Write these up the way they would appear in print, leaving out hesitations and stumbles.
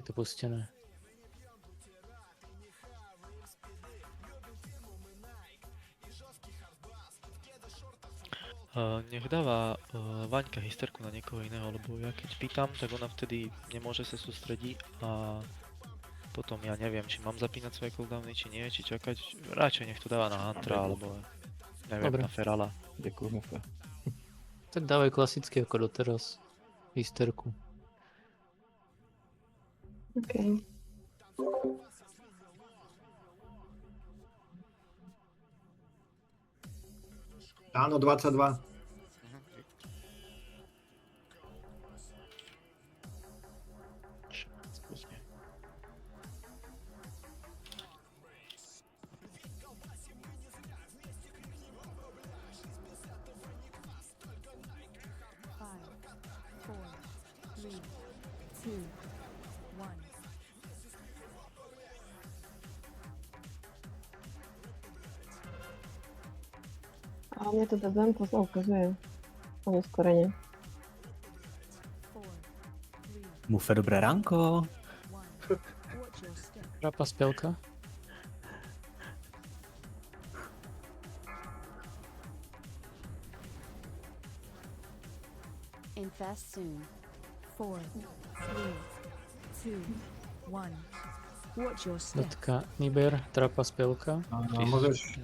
to pustené. Nech dáva Vaňka hysterku na niekoho iného, lebo ja keď pýtam, tak ona vtedy nemôže sa sústrediť a potom ja neviem, či mám zapínať svoje cooldowny, či nie, či čakať. Radšej nech to dáva na Huntera, alebo neviem, Dobre. na Ferala. Ďakujem, Mufe. Tak dávaj klasicky ako doteraz. Hysterku. OK. Áno, 22. Skúsne. Five, four, three, two, one. Ale mne to DBM sa ukazuje. Oneskorene. Four, three, Mufe, dobré ránko. one. Watch your step. Trapa spelka. Infest soon. Four, three, two, one. Watch your step. Dotka Niber. Trapa spelka. A môžeš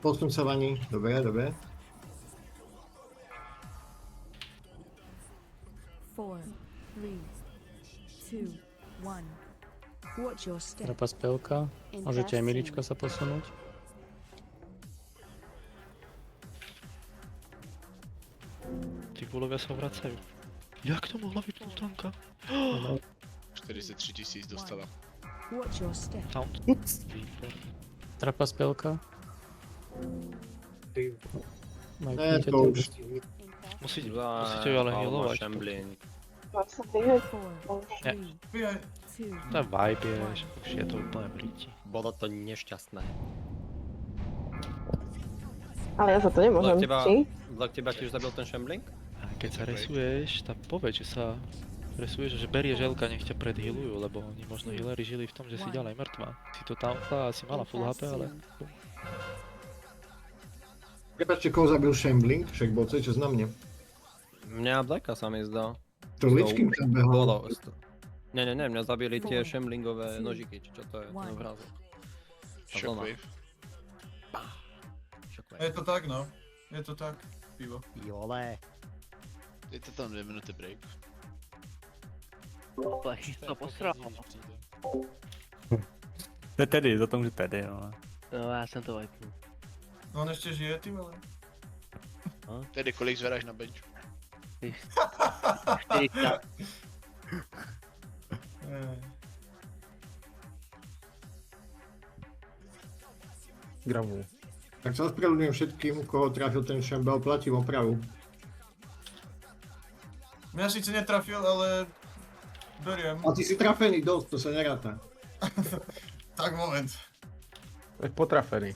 posunúť sa Vani. Dobre, dobre. Four, three, two, one. Watch your step. Trapa spelka. Môžete aj Milička sa posunúť. Tí gulovia sa vracajú. Jak to mohla byť plutonka? 43 000 dostala. Watch your step. Sound. Výbor. Trapa spelka. Mike, Ne, idete to tu. už. Musíte ju ale healovať. Mám sa vyhať. Four, three, two, Tá vibe je, že už je to úplne v ríti. Bolo to nešťastné. Ale ja za to nemôžem. Či? Vlak teba tiež zabil ten Shambling? A keď sa resuješ, tak povedz, že sa resuješ, že berie želka, nech ťa predhealujú, lebo oni možno healery žili v tom, že si ďalej mŕtva. Si to tankla a si mala full HP, ale... Prepačte, koho zabil Shambling, však bol celý čas na mne. Mňa Blacka sa mi zdal. To ličkým tam behol. Bolo. Ne, mňa zabili tie Shamblingové nožiky, či čo to je, ten obrázok. Shockwave. Je to tak, no. Je to tak, pivo. Jole. Je to tam 2 minúty break. To posral. To je tedy, za to může tedy, ale... No, já jsem to wipenul. No on ešte žije, ty vole. Tedy kolik zvedáš na bench? 400. Gravu. Tak sa ospravedlňujem všetkým, koho trafil ten Shambal, platím opravu. Mňa síce netrafil, ale beriem. A ty si trafený dosť, to sa neráta. Tak moment. Tak potrafený.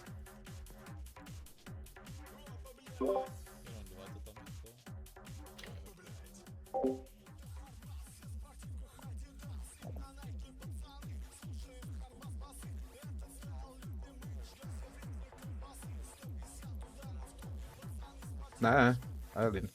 Ne, Evelyn.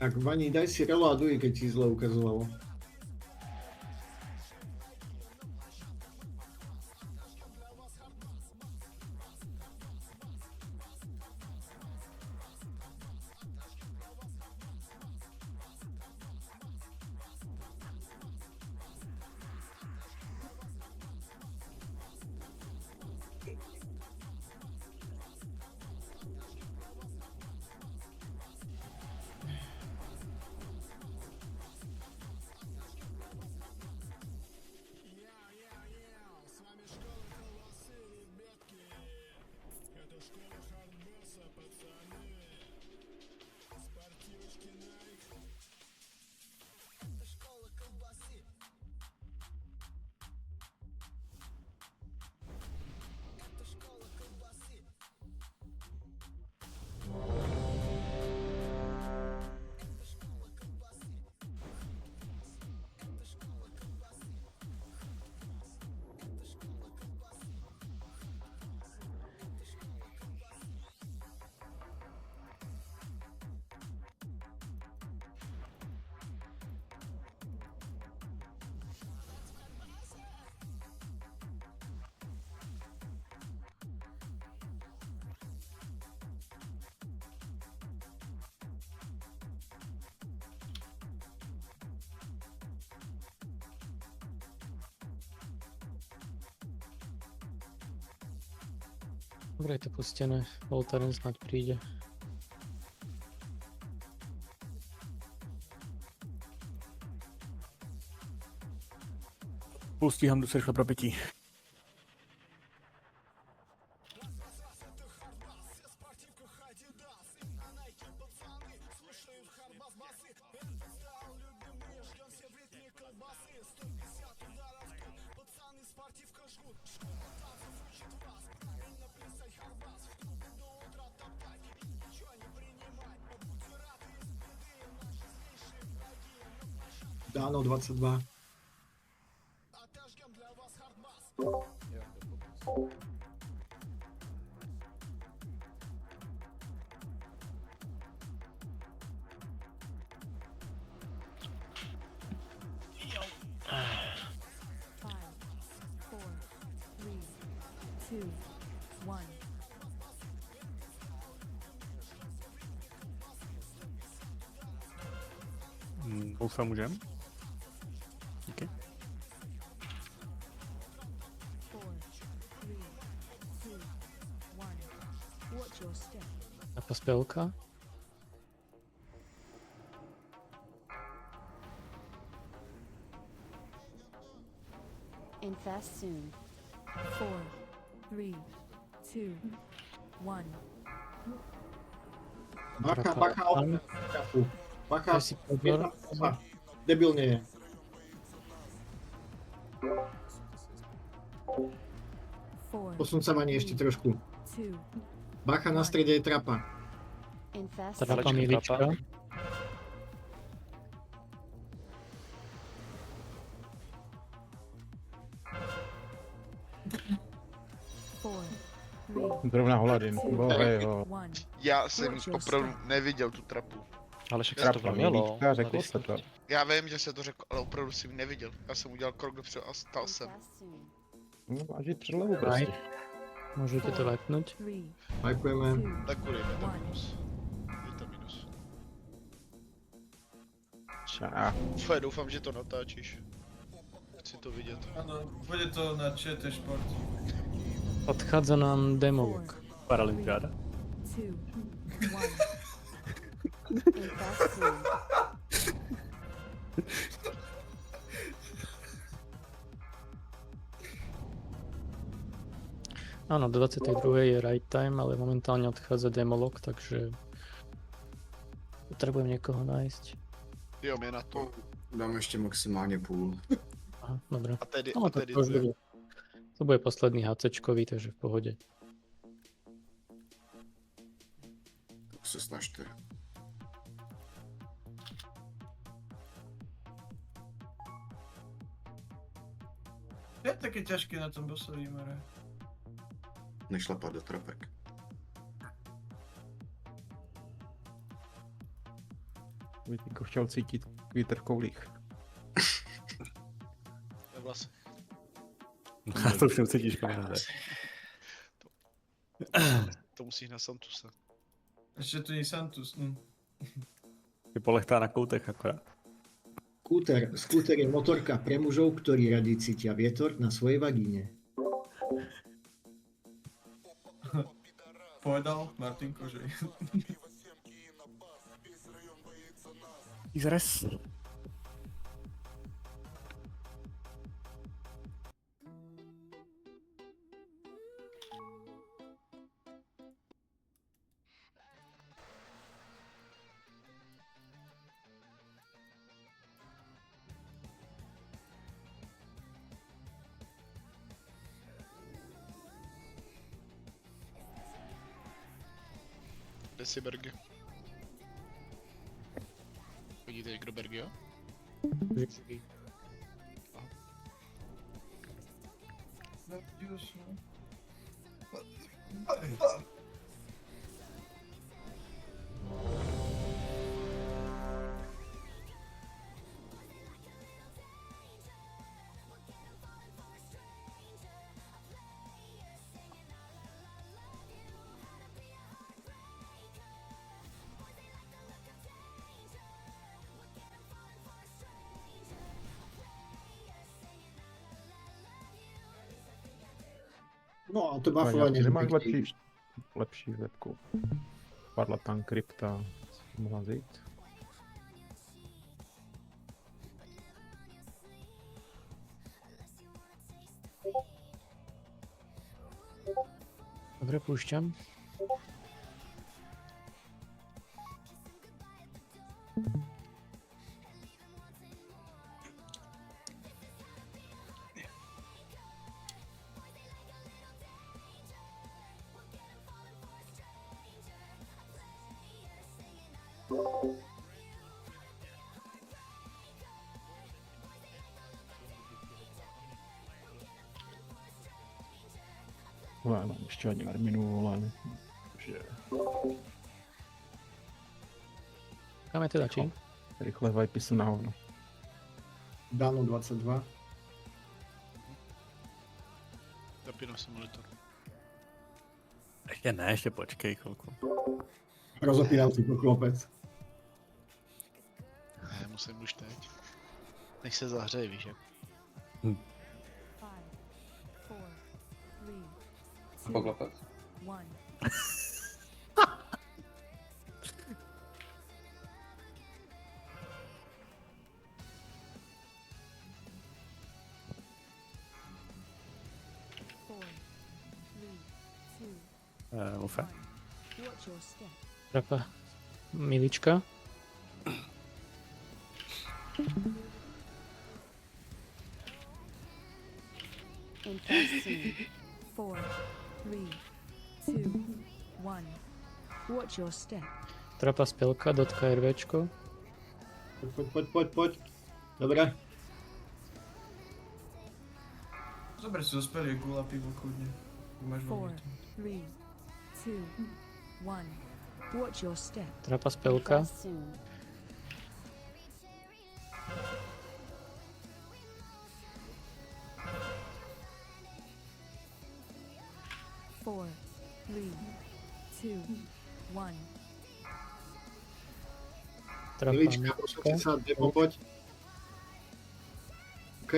Tak Vani, daj si reloaduj, keď ti zle ukazovalo. Dobre, je to pustené. Voltaren snad príde. Půl stíhám, jdu se rychle propití. Dáno 22. Five, four, three, two, one. Bousa můžem? Díky. 4, 3, 2, 1. Watch your step. Taká spelka. Infest soon. 4, 3, 2, 1. Bacha, Trapa. bacha, Tam. trafu. Bacha, Daj si pozor. debilne je. Four, Posun sa Vani ešte trošku. 2. Bacha, na strede je trapa. Infest Trapa Trapa. milička. 4, 3, Zrovna Holadin. 2, Bohejo. 1. Já jsem opravdu neviděl tu trapu. Ale však se to Trapa mělo. milička, řeklo se to. Já vím, že se to řekl, ale opravdu jsem ji neviděl. Já jsem udělal krok dopředu a stal jsem. Infest soon. No, máš jít před levu prostě. Môžete to vapnúť. 3, Majkujeme. 2, Tak bude, je to One. minus. Je to minus. Čá. Fé, doufám, že to natáčíš. Chci to vidět. Áno, bude to na ČT Šport. Odchádza nám demolog. Paralympiáda. 2, 1. Infest soon. Áno, do 22. je right time, ale momentálne odchádza demolog, takže potrebujem niekoho nájsť. Jo, mě na to. Dám ešte maximálne půl. Aha, dobre. A tedy, No, a to, tedy to, už bude. To bude posledný HCčkový, takže v pohode. Tak sa snažte. Je také ťažké na tom bossový more. Nešlapať do trapek. Vítko chtěl cítit vítr v koulích. ve vlase. To už cítíš, kamaráde. To musíš na Santusa. Ešte tu nie Santus. Je polechtá na koutech akorát. Skúter je motorka pre mužov, ktorí radi cítia vietor na svojej vagíne. Povedal Martinko, že... Izres. Kde si Bergy? Vidíte někdo Bergy, jo? No a to Fajně, buffovanie. nemáš lepší lepší webku. Padla tam krypta, mohla zjít. Dobre, púšťam. Mám ještě ani adminu, ale... Že... Dáme teda či? Rychle vajpy sú na hovno. Dano 22. Zapínam si monitor. Ešte ne, ešte počkej chvíľku. Rozopínam si poklopec. Ne, musím už teď. Nech se zahřeje, víš jak. 5, 4, 3, 2, 1. Four, three, two, Ufa. one. Watch your step. Trapa. Milička. In fast scene. 4, 3, 2, 1. Watch your step. Trapa spelka, dotka RVčko. Poď. Dobre. Zober si zo spelie gula pivo kľudne. Máš 4, voľný. 3, 2, 1. Watch your step. Trapa In spelka. fast soon. Four, three, two, one. Trapa Milička, posunte milička. sa, demo poď. OK.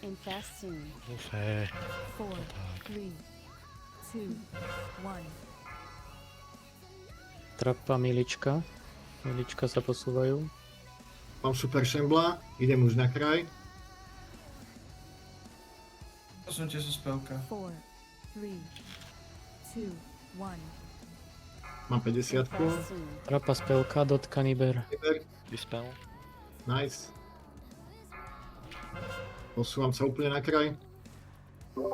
In fast soon. Ufé. 4, 3, 2, 1. Trapa milička. Milička sa posúvajú. Mám super šembla, idem už na kraj. Posunte sa spelka. 4, 3, 2, 1. Mám In 50. fast soon. Trapa spelka, dotka Niber. Dispel. Nice. Posúvam sa úplne na kraj.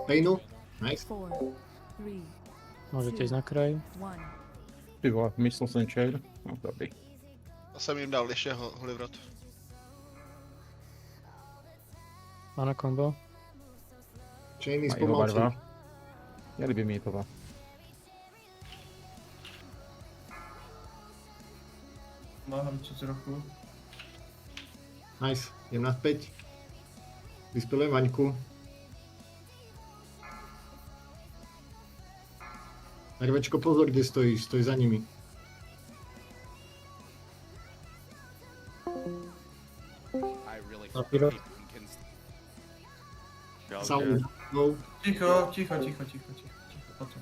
Painu. Nice. 4, 3, Môžete ísť na kraj. 1. Ty vole, myslel som chair. No dobrý. A jsem jim dal ještě Holivrot. Mana combo. Chainy A jeho barva. spomalčí. Měli by mi to dva. Máham ti trochu. Nice. Idem naspäť. Vyspelujem Vaňku. RVčko, pozor, kde stojíš. Stoj za nimi. Papírok. Salvi. Go. Ticho. Potom.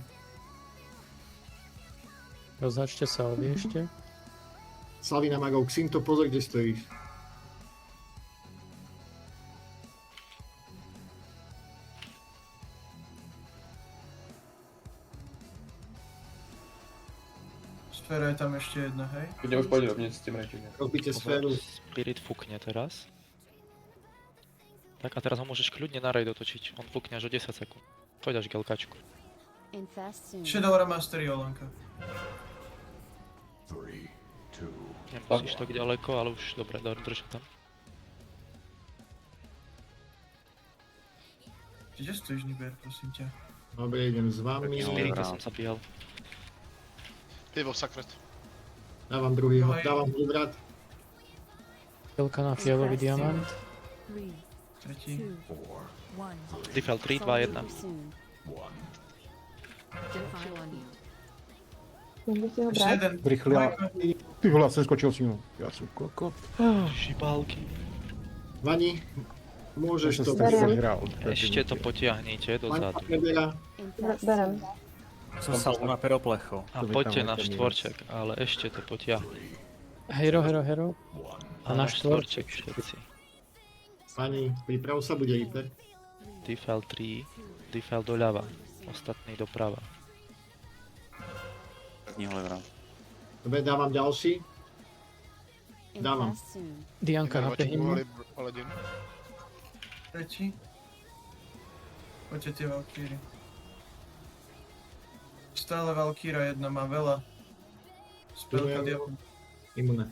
Rozhačte salvy ešte. Salvi na magov. Xinto, pozor, kde stojíš. Sféra je tam ešte jedna, hej? Kudne už pôjde rovne s tým rečím. Rozbite sféru. Spirit fúkne teraz. Tak a teraz ho môžeš kľudne na raid otočiť. On fúkne až o 10 sekúnd. Poď až k LKčku. In fast soon. Shadow Mastery Olanka. Nemusíš tak ďaleko, ale už dobre, drž tam. Kde stojíš, Niber, prosím ťa? Dobre, idem s vami. Spirita som zabíjal. Pivo, sakret. Dávam druhýho. Dávam vrat. Spelka na fialový diamant. 3, Tretí. 2, 1. Defel 3, 2, 1. Môžu si ho Ešte brať? jeden. Rýchle a... Ty vole, ja som skočil s ním. Ja som kokot. Šibálky. Vani. Môžeš to... Beriem. Ešte to potiahnite dozadu. Vaňka preberá. Berem. Som sa na peroplecho. A poďte na štvorček, ale ešte to potiahni. Hero. A na štvorček všetci. Pani, priprav sa, bude Reaper. Defile 3, defile doľava, ostatní doprava. Dobre, dávam ďalší. Dávam. Dianka HP hymnu. Paladin. Tretí. Poďte tie Valkýry. Stále Valkýra jedna má veľa. Spelka diabla. Imune.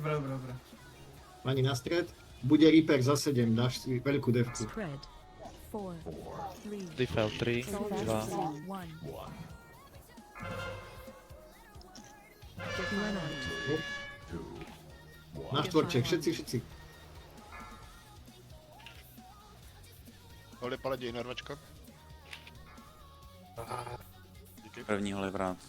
Dobre. Pani na stred. Bude Reaper za 7, dáš si veľkú devku. Spread. 4, 3, Defile 3, 2, 1. Run out. Na štvorček, všetci. Dole Paladin, narvačka. Díky. První holevrát.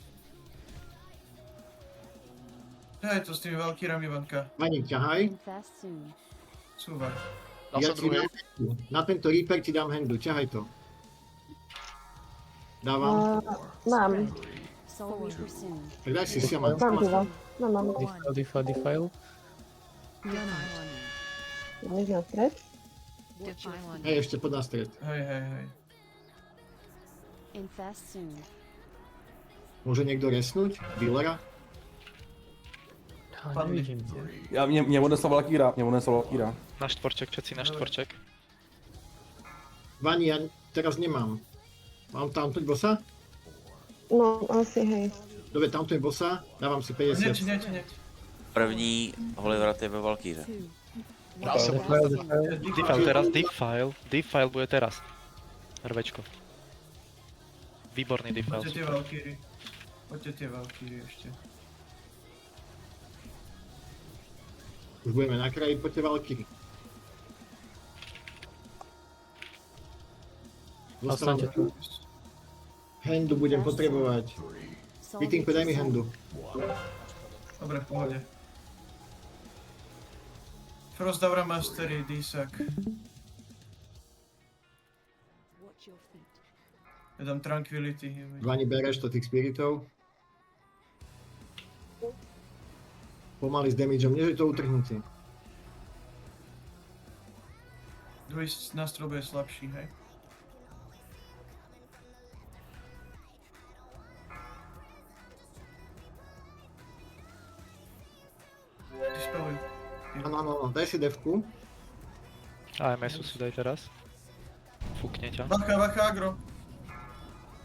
Ťahaj to s tými Valkýrami, Vanka. Pani, ťahaj. Súvar. Dal som druhý. Na tento Reaper ti dám handu, ťahaj to. Dávam. Mám. Tak daj si Shaman. Mám pivo. Mám. Defile. Run out. Máš na stred? Hej, ešte pod na stred. Hej. Môže niekto resnúť? Dealera? Ja nevidím. Mne odnesol Valkýra. na štvorček, všetci na štvorček. Vani, ja teraz nemám. Mám tamto bossa? No, asi hej. Dobre, tamto je bossa, dávam si 50. Neď. První holevrat je ve Valkýře. Dal som Defile teraz, defile bude teraz. Rvečko. Výborný defile. Poďte tie Valkýry ešte. Už budeme na kraji, poďte Valkyrie. Ostaňte tu. Handu budem potrebovať. Vitinku, daj mi handu. Dobre, v pohode. Frostdavra Mastery, Disak. Ja dám Tranquility. Vani, bereš to tých spiritov. Pomaly s damageom, nie že je to utrhnutý. Druhý nástroj bude slabší, hej? Dispeluj. Áno, daj si devku. AMS-u si daj teraz. Fúkne ťa. Bacha, agro.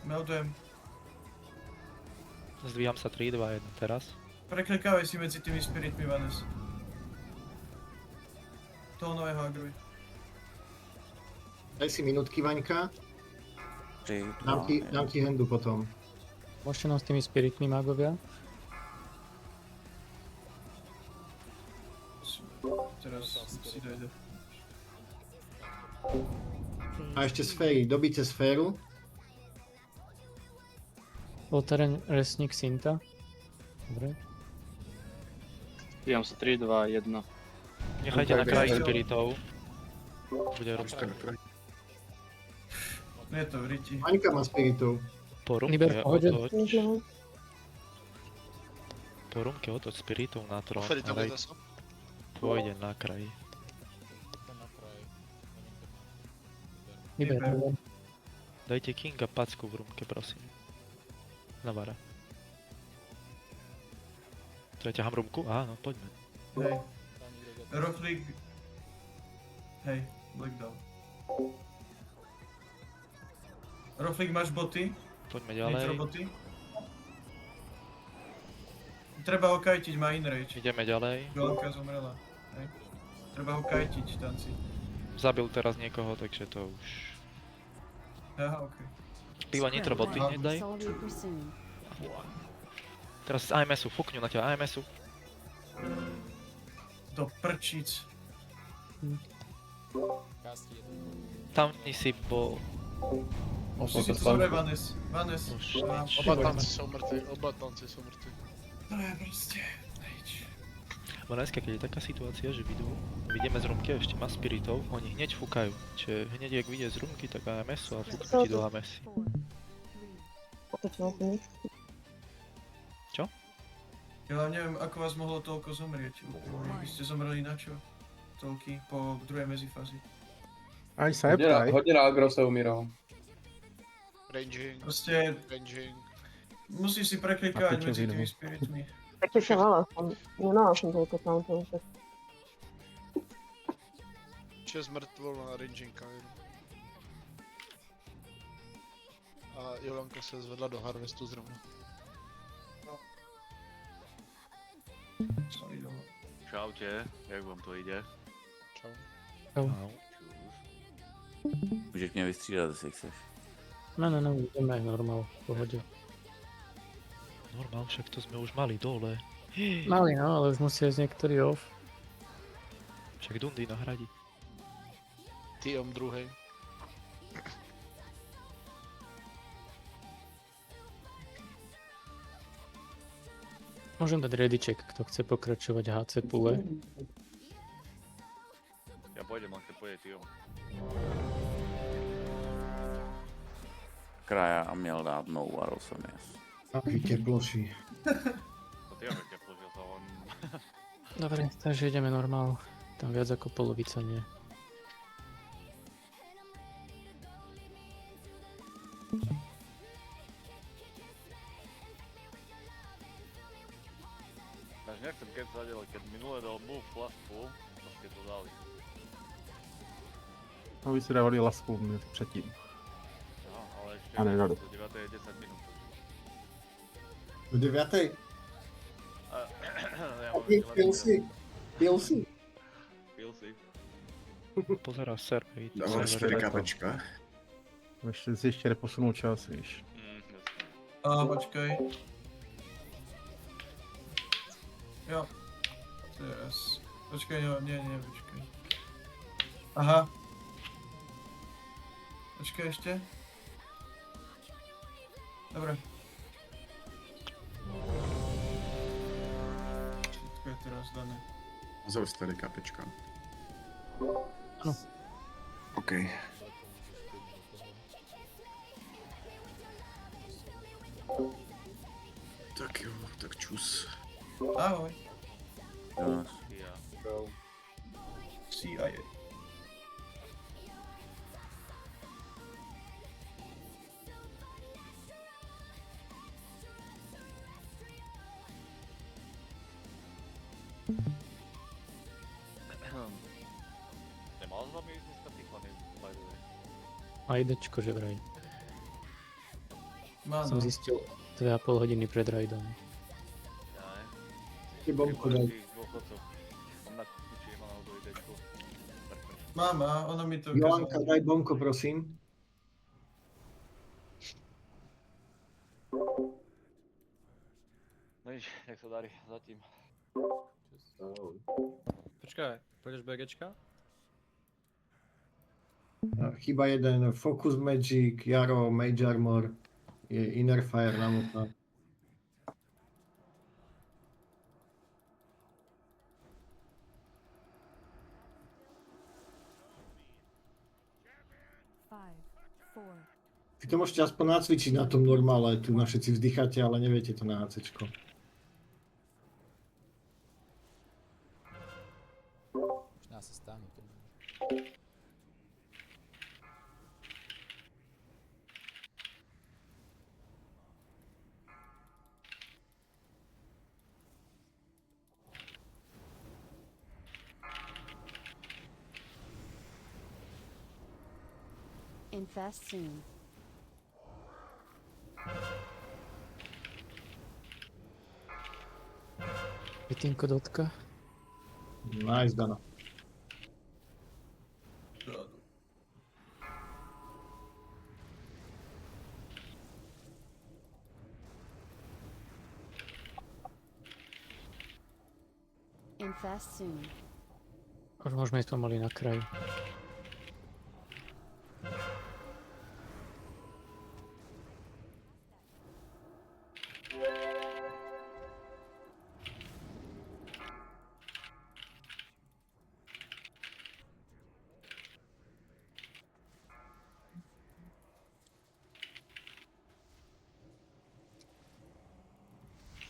Meldujem. Zdvíham sa 3, 2, 1 teraz. Preklikávaj si medzi tými spiritmi, Vanes. Toho nového agruj. Daj si minútky, Vaňka. 3, Dám ti handu potom. Môžete nám s tými spiritmi, magovia? Teraz si dojde. A ešte sféry, dobíte sféru. Voltaren, Resník, Sinta. Dobre. Dvíham sa 3, 2, 1. Nechajte na kraji spiritov. Bude rumka. Je to v riti. Vaňka má spiritov. Po Liber, rumke pohode. otoč. Možno. Po rumke otoč spiritov na trón. Feri, to A bude som. pôjde na kraj. Liber. Dajte Kinga packu v rumke, prosím. Navara. To ja ťahám rumku? Áno, poďme. Hej. Rockleague. Hej, Blackdown. Rockleague, máš boty? Poďme Nitro ďalej. boty? Treba ho kajtiť, má inrage. Ideme ďalej. Golanka zomrela. Hej. Treba ho kajtiť, tanci. Zabil teraz niekoho, takže to už... Aha, okej. Píva nitro boty hneď daj. Teraz z AMS-u, fúkňu na teba AMS-u. Do prčíc. Tamni si bol... Si to zore, Vanes. Už nič. Oba tanci sú mŕtvi, To je proste... Nič. Bo dneska, keď je taká situácia, že vidíme z rumky a ešte má spiritov, oni hneď fúkajú. Čiže hneď, jak vidie z rumky, tak AMS a fúknú ti do AMS. 4, 3, Otočila som ich. Ja neviem, ako vás mohlo toľko zomrieť. Vy ste zomreli na čo? Toľky po druhej medzifázi. Aj sa neptaj. Hodina agro sa umíral. Ranging, Proste ranging. musíš si A preklikať medzi pičovinu. tými spiritmi. Takže sa nemala som toľko countov, tak 6 mŕtvol na ranginga jenom. A Jolanka se zvedla do Harvestu zrovna. Sorry, dole. Čaute, jak vám to ide? Čau. Můžeš mě vystřídat, jestli chceš. No, ideme normál, v pohode. Normál, však to sme už mali dole. Mali, no, ale už musia ísť niektorý off. Však Dundy nahradí. Tiom druhej. Môžem dať ready check, kto chce pokračovať HC pule. Já pojedem, on chce pojet, jo. Kraja a měl dát no a Rosemies. Aký teploší. To ty jak položil to on. Dobre, takže ideme normál. Tam viac ako polovica nie. Až nechcem kecať, ale keď minule dal move last pull, tak ste to dali. No vy si dávali last pull minut předtím. No, ale ešte A nedali. do 9. je 10 minút. Do 9. Ja mám Pil si. Pil si. Pil si. Pozerá server. Dávaj 4 kapečka. Ještě si ještě neposunul čas, víš. A počkaj. Jo. Teraz. Počkaj, nie, počkaj. Aha. Počkaj ešte. Dobre. Všetko je teraz dané. Zov 4 kapečka. Áno. OK. Tak jo, tak čus. Ahoj. Jonas. CIA. Nemal za mě dneska ty klany, by the way. A idečko, že vraj. Má Som no. zistil 2,5 hodiny pred rajdom. Ja ne. Ty bomko daj. Dôchodcov. Mám na kľúči, mám na idečku. Má, ona mi to Jolanka, ukázala. daj bomko, prosím. No nič, nech sa darí zatím. Počkaj, pôjdeš BGčka? Chyba jeden Focus Magic, Jaro, Mage Armor, je Inner Fire na motor. five, four, Vy to môžete aspoň nacvičiť na tom normále, tu na všetci vzdycháte, ale neviete to na HCčko. Možná sa stáhnu to. infest soon. Vytínko dotka. Nice, Dano. Infest soon. Už môžeme ísť pomaly na kraj.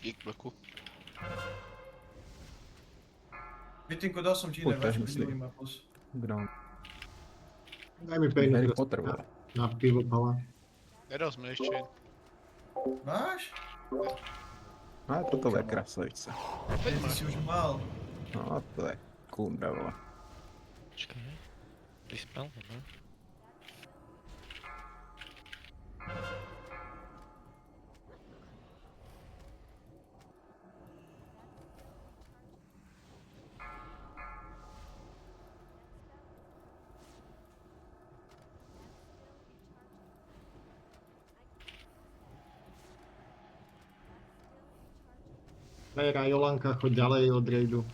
Dík, Bleku. Vitinku, dal som ti Poď, iné vačky, myslím. druhý má plus. Ground. Daj mi pejnu Harry teraz Potter, vole. na pivo pala. Nedal jsi mi ještě jen. Máš? A toto je krasavice. Teď Ty máš. si už mal. No, to je kunda, vole. Počkaj. Dispel, no. Fajera, Jolanka, choď ďalej od raidu.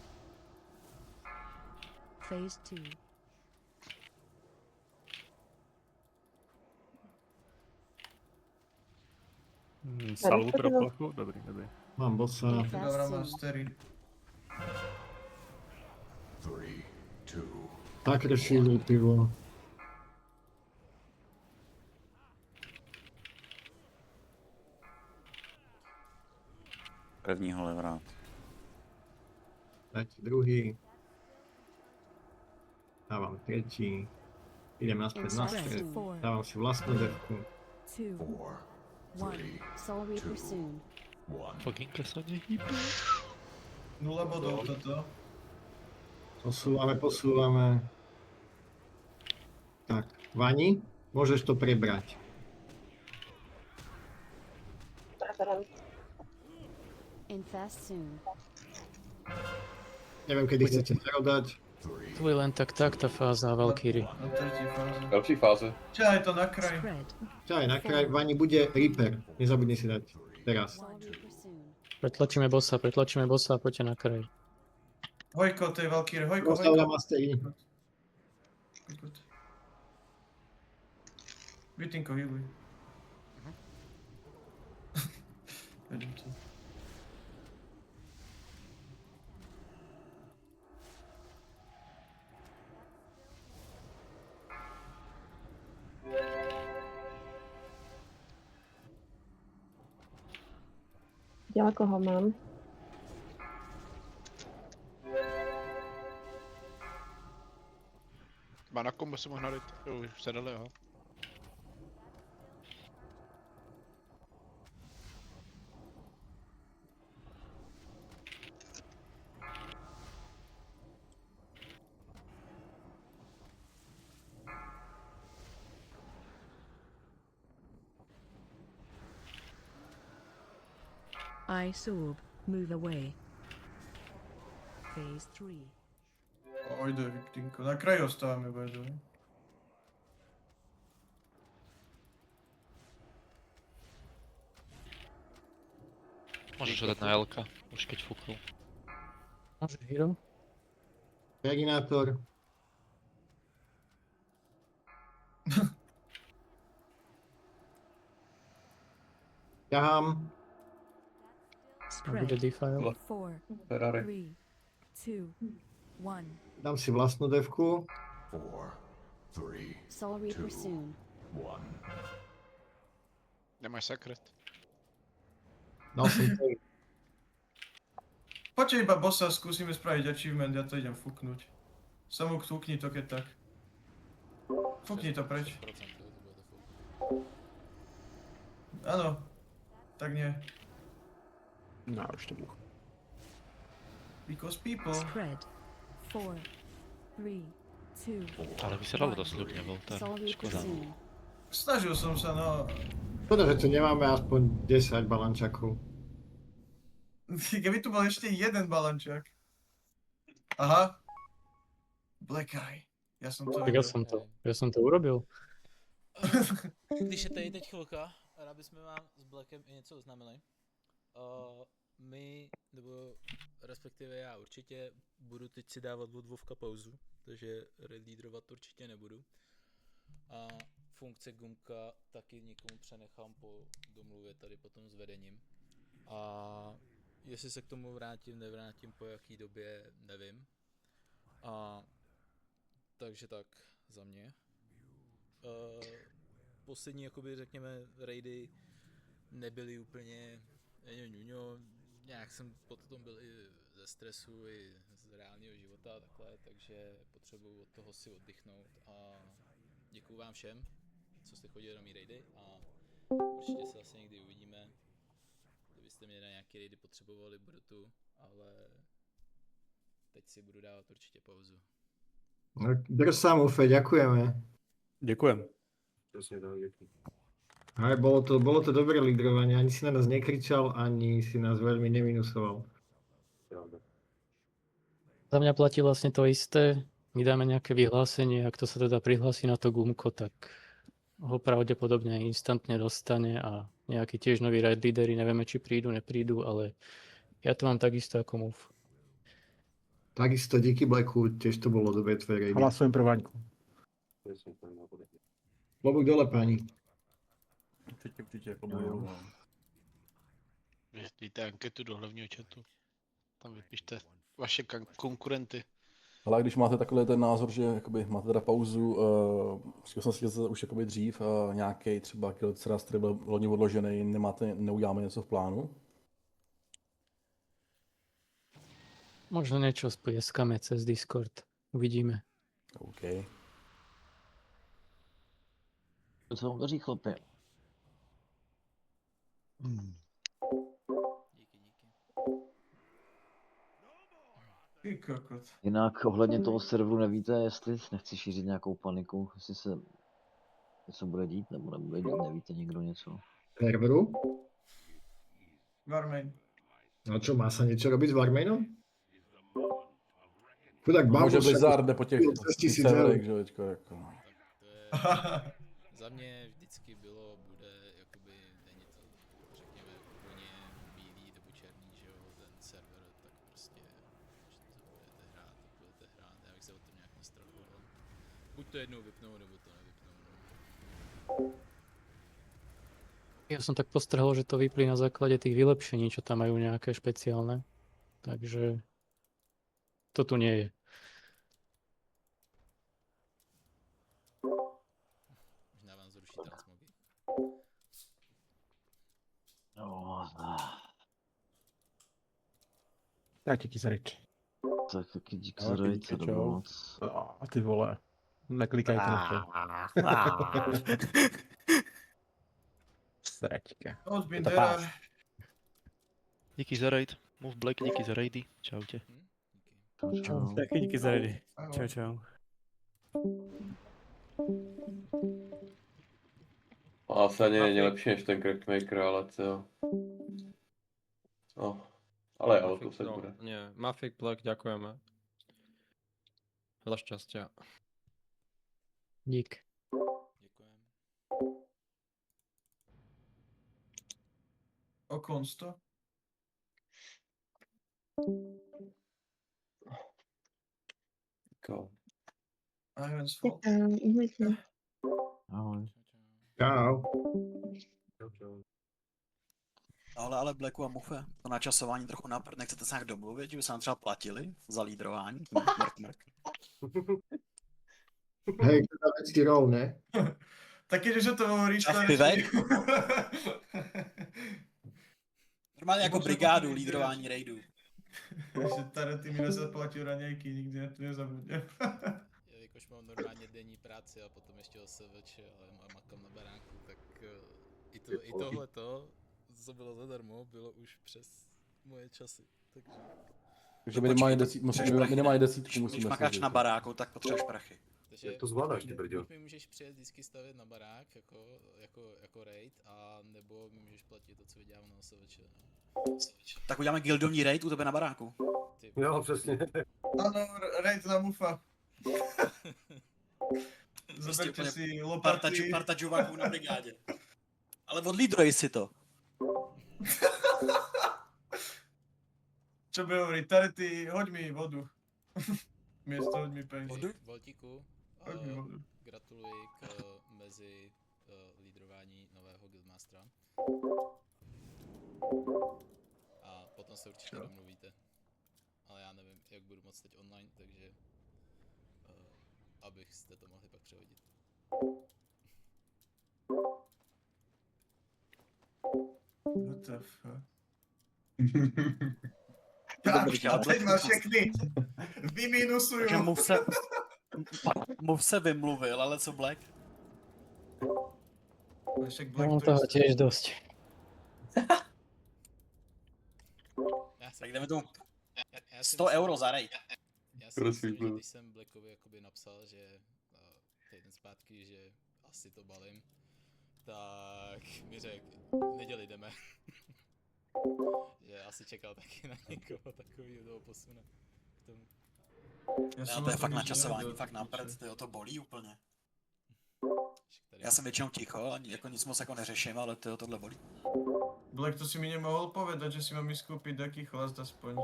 Phase 2. Salvu pro plochu? Dobrý, dobrý. Mám bossa. Dobra, mastery. Tak rešíruj pivo. Prvního levrát. Dať druhý. Dávam tretí. Idem naspäť na stred. Dávam si vlastnú devku. 2, 1. Soul Reaper soon. Foginka sa nehýbe. 0 bodov toto. Posúvame. Tak, Vani, môžeš to prebrať. Preferent. Infest soon. Neviem, kedy chcete zarodať. To je len tak tá fáza Valkyrie. Na tretí fáze. Další fáze. Čo je to na kraj? Spread. Čo aj na kraj, Vani bude Reaper. Nezabudni si dať teraz. Soul Reaper soon. Pretlačíme bossa a poďte na kraj. Hojko, to je Valkyrie. Hojko, Postav na hojko. mastery. Vitinko, healuj. Vedím to. Ďaleko ho mám. Má na kombo se možná dojít. Jo, už se dali, jo. Ice orb. Move away. Phase 3. Ojde, Vitinko. Na kraji ostávame, by the way. Môžeš ho dať na Elka, už keď fúkol. Môžeš hero? Reginátor. Ťahám. A bude Spread. defile. 4, Ferrari. 3, 2, 1. Dám si vlastnú devku. Soul Reaper soon. Nemáš sekret. Dal som to. Poďte iba bossa, skúsime spraviť achievement, ja to idem fúknuť. Samok, fúkni to keď tak. Fúkni to preč. 6% to bude to fuk. Áno. Tak nie. No, už to bolo. Because people. Spread. 4, 3, 2. Ale vyzeralo to sľubne, Voltar. Soul Reaper Škoda. soon. Snažil som sa, no. Škoda, že tu nemáme aspoň 10 balančakov. Keby tu bol ešte jeden balančák. Aha. Black Eye. Ja som to Tak ja som to urobil. Když je tady teď chvilka, rád bychom vám s Blackem i něco oznámili. My, nebo respektive já určitě, budu teď si dávat od Vovka pauzu, takže relídrovat určitě nebudu. A funkce Gumka taky nikomu přenechám po domluvě tady potom s vedením. A jestli se k tomu vrátím, nevrátím, po jaký době, nevím. A takže tak za mě. Poslední, jakoby řekněme, raidy nebyly úplně nějak jsem potom byl i ze stresu, i z reálného života a takhle, takže potřebuju od toho si oddychnout a děkuju vám všem, co jste chodili na mý raidy a určitě se zase někdy uvidíme. Kdybyste mě na nějaký raidy potřebovali, budu tu, ale teď si budu dávat určitě pauzu. Drž sa, Mufe, ďakujeme. Ďakujem. Aj, bolo to dobré lídrovanie, ani si na nás nekričal, ani si nás veľmi neminusoval. Za mňa platí vlastne to isté. My dáme nejaké vyhlásenie, ak to sa teda prihlási na to gumko, tak ho pravdepodobne instantne dostane a nejakí tiež noví raid líderi, nevieme či prídu, neprídu, ale ja to mám takisto ako MUF. Takisto díky Blacku, tiež to bolo dobré tvoje raidy. Hlasujem pro Vaňku. Klobúk dole, pani. Určitě, Dejte anketu do hlavního chatu. Tam vypište vaše konkurenty. Ale když máte takhle ten názor, že jakoby máte teda pauzu, chtěl jsem si říct už jakoby dřív, nějaký třeba Killthrust, který byl loni odložený, neuděláme něco v plánu? Možno niečo spieskame cez Discord. Uvidíme. OK. Co vám daří, chlapi? Ty kokot. Jinak ohledně toho serveru nevíte, jestli nechci šířit nějakou paniku, jestli se něco bude dít nebo nebude dít, nevíte někdo něco? Serveru? Warmane. No čo, má sa niečo robiť s Warmaneom? Chudák Může Bambus Blizzard jde po těch serverech, že teďko jako. Za mě vždycky bylo, bude, jakoby, není to, řekněme, úplně bílý nebo černý, že jo, ten server, tak prostě, že to budete hrát, já bych se o tom nějak nestrachoval. Buď to jednou vypnou, nebo to nevypnou, no. Ja som tak postrhol, že to vyplí na základe tých vylepšení, čo tam majú nejaké špeciálne. Takže to tu nie je. Možná vám zruší transmogy. No, Tak díky za reč. tak taky díky za raid, co dobrou noc. A ty vole, neklikajte na to. Sračka. Odbindera. Díky za raid. Move Black, díky za raidy. Čaute. Čau. Taky díky za rady. Ahoj. Čau, čau. Asi ani není lepší než ten Crackmaker, ale co. No. Ale jo, to se bude. Nie, Mafik Black, ďakujeme. Veľa šťastia. Dík. Děkujem. O konsto. Go. Iron's Fault. Ahoj. Čau. Ale Blacku a Mufe, to načasování trochu napřed, nechcete se nějak domluvit, že by se nám třeba platili za lídrování? Mrk. Hej, to dá vždycky rol, ne? Tak když to hovoríš, A v pivek? Normálně jako brigádu lídrování raidů. Že tady ty mi nezaplatil ranějky, nikdy to nezabudně. Jelikož mám normálně denní práci a potom ještě OSVČ, ale makám na baráku, tak i tohleto, co bylo zadarmo, bylo už přes moje časy, takže... Takže minimálně desítku musíme Když makáš na baráku, tak potřebuješ prachy. Takže Jak to zvládáš, ty brďo? buď mi můžeš přijet vždycky stavět na barák, jako raid, a nebo mi můžeš platit to, co vydělám na OSVČ. Tak uděláme guildovní raid u tebe na baráku. Jo, přesně. Ano, raid na Mufa. Zoberte si lopaty. Parta džuváků na brigádě. Ale odlídruj si to. Čo by hovorí, tady ty, hoď mi vodu. Miesto hoď mi peníze. Vodu? Voltíku, Hoď mi vodu. gratuluji k mezi lídrování nového guildmastera. A potom se určitě domluvíte. Ale já nevím, jak budu moc teď online, takže abyste to mohli pak přehodit. What the fuck? Dobrý, A ale teď Black na všechny vyminusuju. Takže Move se vymluvil, ale co Black? Však Ja Black mám to toho isté. tiež dosť. Tak jdeme tomu Já si 100 myslím- euro za rej. Já si Prosím, myslím, že no. když jsem Blackovi jakoby napsal, že týden zpátky, že asi to balím, tak mi řekl, v neděli jdeme. Že asi čekal taky na někoho takovýho toho posune k tomu. To je fakt načasování, fakt napřed, to bolí úplně. Já jsem většinou ticho, ani jako nic moc jako neřeším, ale tohle bolí. Black, to si mi nemohol povedať, že si mám ísť kúpiť taký chlast aspoň.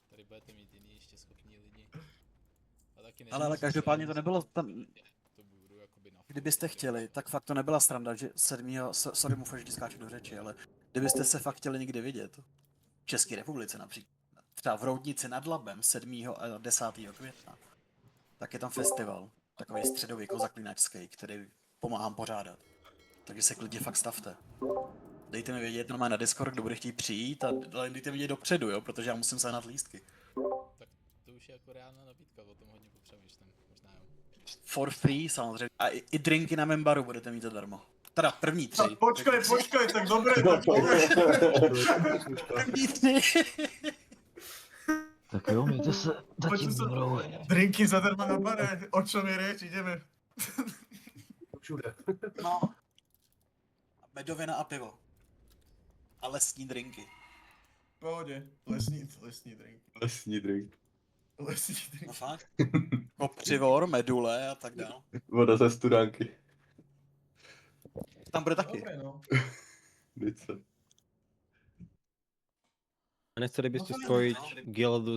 Tady budete mít jiný ještě schopní lidi. A taky Ale každopádně to nebylo tam, to budu jakoby na kdybyste chtěli, tak fakt to nebyla sranda, že 7. sorry mu vždy skáču do řeči, ale kdybyste se fakt chtěli někde vidět, v České republice například, třeba v Roudnici nad Labem 7. a 10. května, tak je tam festival, takový středověko zaklínačský, který pomáhám pořádat. Takže se klidně fakt stavte. Dejte mi vědět normálně na Discord, kdo bude chtít přijít a dejte mi vědět dopředu, jo, protože já musím sehnat lístky. Tak to už je jako reálná nabídka, o tom hodně popřemýšlím, možná jo. For free samozřejmě. A i drinky na mém baru budete mít zadarmo. Teda první 3. Tak počkaj, tak dobre, tak První 3. Tak jo, mějte se, zatím Poďme sa- dobrou. Drinky zadarmo na bare, o čom je reč, ideme. Všude. No. Medovina a pivo. A lesní drinky. V pohode, lesní drink. Lesní drink. Lesní drink. No fakt. Kopřivor, medule a tak dále. Voda ze studánky. Tam bude taky. Dobre, no. Nic se. Nechceli byste No to spojiť neviem, no. gildu